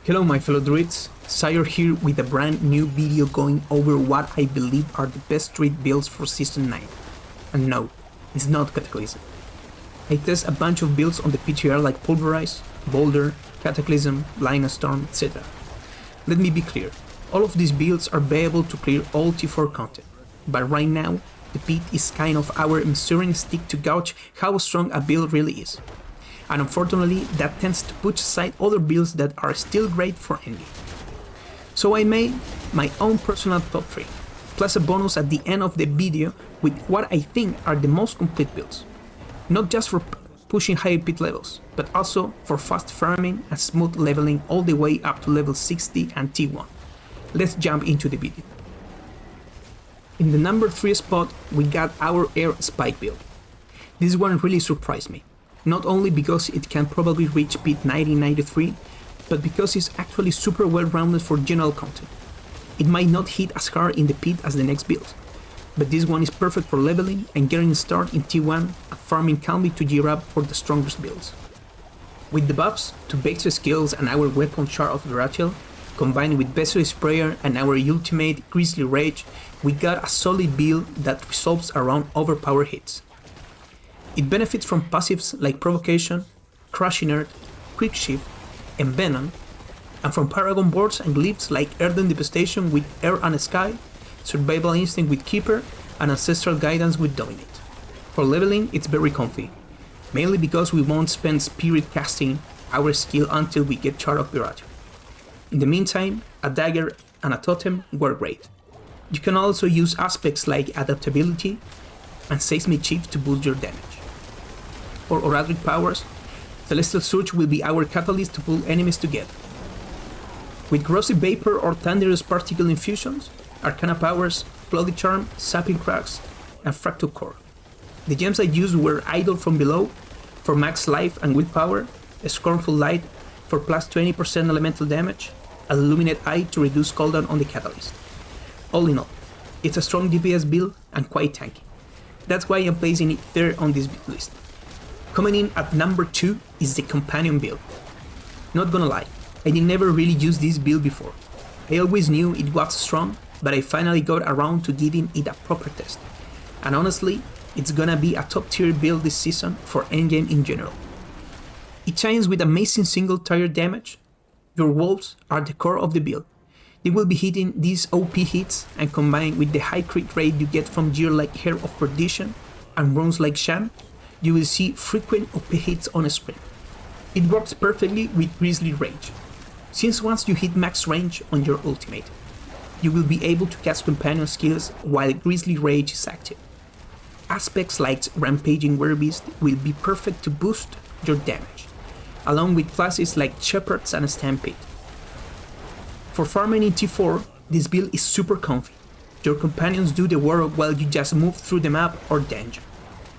Hello my fellow Druids, Zaior here with a brand new video going over what I believe are the best Druid builds for Season 9. And no, it's not Cataclysm. I test a bunch of builds on the PTR like Pulverize, Boulder, Cataclysm, Line of Storm, etc. Let me be clear, all of these builds are viable to clear all T4 content, but right now, the pit is kind of our measuring stick to gauge how strong a build really is. And unfortunately, that tends to push aside other builds that are still great for endgame. So I made my own personal top 3, plus a bonus at the end of the video with what I think are the most complete builds. Not just for pushing higher pit levels, but also for fast farming and smooth leveling all the way up to level 60 and T1. Let's jump into the video. In the number 3 spot, we got our Air Spike build. This one really surprised me. Not only because it can probably reach pit 90-93, but because it's actually super well rounded for general content. It might not hit as hard in the pit as the next build, but this one is perfect for leveling and getting started in T1 and farming calmly to gear up for the strongest builds. With the buffs to base skills and our weapon chart of Duratiel, combined with Beso Sprayer and our ultimate Grizzly Rage, we got a solid build that resolves around overpowered hits. It benefits from passives like Provocation, Crushing Earth, Quick Shift, and Venom, and from Paragon boards and glyphs like Earthen Devastation with Air and Sky, Survival Instinct with Keeper, and Ancestral Guidance with Dominate. For leveling, it's very comfy, mainly because we won't spend Spirit casting our skill until we get Chart of Virage. In the meantime, a Dagger and a Totem work great. You can also use aspects like Adaptability and Seismic Chips to boost your damage. For Oratoric powers, Celestial Surge will be our catalyst to pull enemies together. With Corrosive Vapor or Thunderous Particle Infusions, Arcana powers, Bloody Charm, Sapping Cracks, and Fractal Core. The gems I used were Idol from Below for max life and willpower, a Scornful Light for plus 20% elemental damage, a Illuminate Eye to reduce cooldown on the catalyst. All in all, it's a strong DPS build and quite tanky. That's why I'm placing it third on this list. Coming in at number 2 is the Companion build. Not gonna lie, I did never really use this build before. I always knew it was strong, but I finally got around to giving it a proper test. And honestly, it's gonna be a top tier build this season for endgame in general. It shines with amazing single target damage. Your wolves are the core of the build. They will be hitting these OP hits, and combined with the high crit rate you get from gear like Hair of Perdition and runes like Sham, you will see frequent OP hits on a screen. It works perfectly with Grizzly Rage, since once you hit max range on your ultimate, you will be able to cast companion skills while Grizzly Rage is active. Aspects like Rampaging Werebeast will be perfect to boost your damage, along with classes like Shepherds and Stampede. For farming in T4, this build is super comfy. Your companions do the work while you just move through the map or dungeon.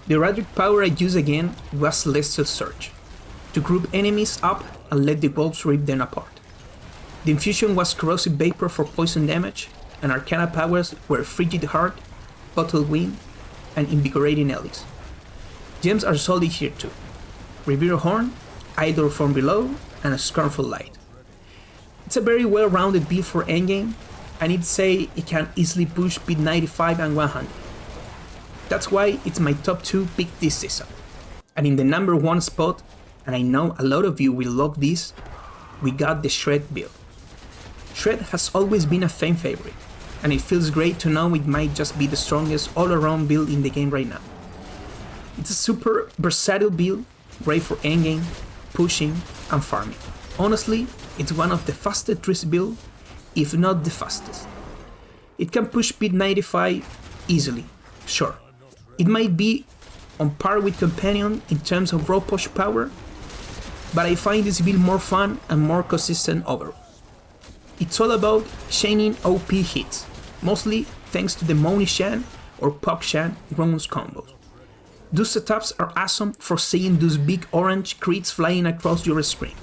The Oratoric power I used again was Celestial Surge, to group enemies up and let the wolves rip them apart. The infusion was Corrosive Vapor for poison damage, and Arcana powers were Frigid Heart, Bottle Wind, and Invigorating Elix. Gems are solid here too. Revered Horn, Idol from Below, and a Scornful Light. It's a very well-rounded build for endgame, and I'd say it can easily push pit 95 and 100. That's why it's my top 2 pick this season. And in the number 1 spot, and I know a lot of you will love this, we got the Shred build. Shred has always been a fan favorite, and it feels great to know it might just be the strongest all-around build in the game right now. It's a super versatile build, great for endgame, pushing, and farming. Honestly, it's one of the fastest Druid builds, if not the fastest. It can push pit 95 easily, sure. It might be on par with Companion in terms of raw push power, but I find this build more fun and more consistent overall. It's all about chaining OP hits, mostly thanks to the Money Shan or Pog Shan runes combos. Those setups are awesome for seeing those big orange crits flying across your screen.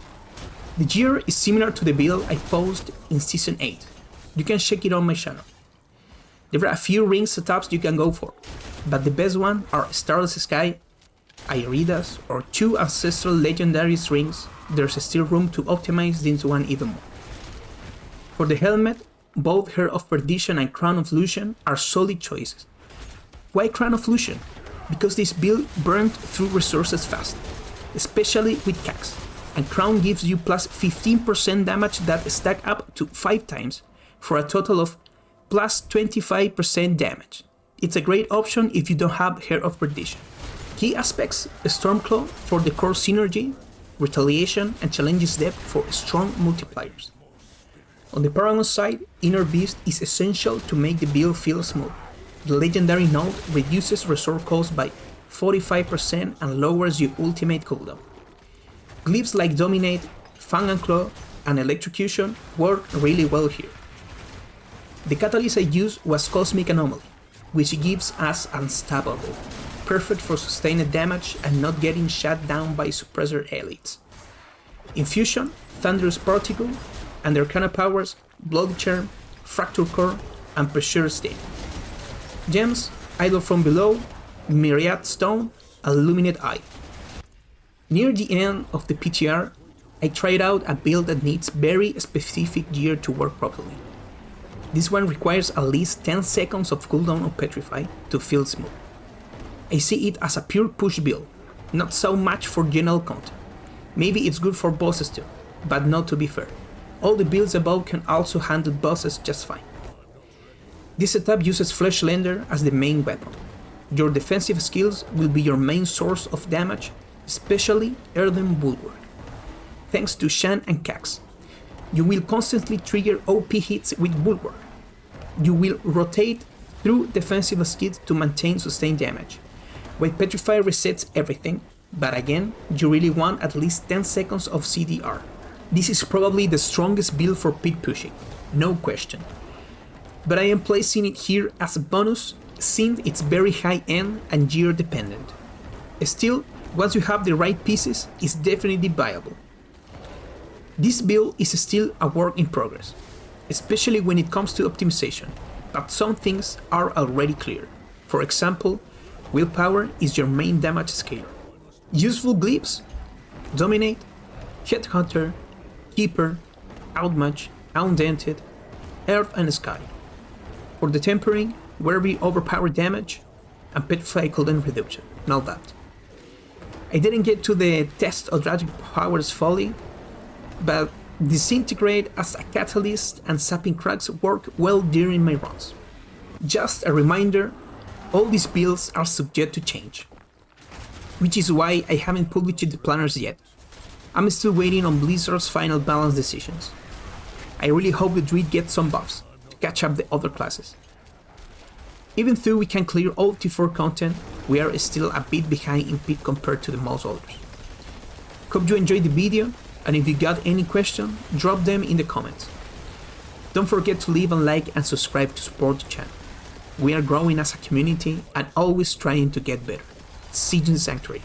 The gear is similar to the build I posted in Season 8. You can check it on my channel. There are a few ring setups you can go for, but the best one are Starless Sky, Iridas, or 2 Ancestral Legendary rings. There's still room to optimize this one even more. For the helmet, both Heart of Perdition and Crown of Lucian are solid choices. Why Crown of Lucian? Because this build burned through resources fast, especially with Cax, and Crown gives you plus 15% damage that stack up to 5 times for a total of plus 25% damage. It's a great option if you don't have Heart of Perdition. Key aspects: Stormclaw for the core synergy, retaliation, and challenges depth for strong multipliers. On the Paragon side, Inner Beast is essential to make the build feel smooth. The legendary node reduces resource cost by 45% and lowers your ultimate cooldown. Glyphs like Dominate, Fang and Claw, and Electrocution work really well here. The catalyst I used was Cosmic Anomaly, which gives us Unstoppable, perfect for sustained damage and not getting shut down by suppressor elites. Infusion, Thunderous Particle, and their Arcana powers, Bloody Charm, Fracture Core, and Pressure State. Gems, Idol from Below, Myriad Stone, and Illuminate Eye. Near the end of the PTR, I tried out a build that needs very specific gear to work properly. This one requires at least 10 seconds of cooldown on Petrify to feel smooth. I see it as a pure push build, not so much for general content. Maybe it's good for bosses too, but not to be fair. All the builds above can also handle bosses just fine. This setup uses Fleshlender as the main weapon. Your defensive skills will be your main source of damage, especially Earthen Bulwark. Thanks to Shan and Cax, you will constantly trigger OP hits with Bulwark. You will rotate through defensive skills to maintain sustained damage, while Petrify resets everything, but again, you really want at least 10 seconds of CDR. This is probably the strongest build for pit pushing, no question. But I am placing it here as a bonus since it's very high end and gear dependent. Still, once you have the right pieces, it's definitely viable. This build is still a work in progress, especially when it comes to optimization, but some things are already clear. For example, Willpower is your main damage scaler. Useful glyphs: Dominate, Headhunter, Keeper, Outmatch, Undented, Earth and Sky. For the tempering, very overpowered damage, and Petrify cooldown reduction, not that. I didn't get to the test Eldratic Powers Folly, but Disintegrate as a catalyst and Sapping Cracks work well during my runs. Just a reminder, all these builds are subject to change, which is why I haven't published the planners yet. I'm still waiting on Blizzard's final balance decisions. I really hope the Druid gets some buffs to catch up the other classes. Even though we can clear all T4 content, we are still a bit behind in pit compared to the most others. Hope you enjoyed the video, and if you got any question, drop them in the comments. Don't forget to leave a like and subscribe to support the channel. We are growing as a community and always trying to get better. See you in Sanctuary.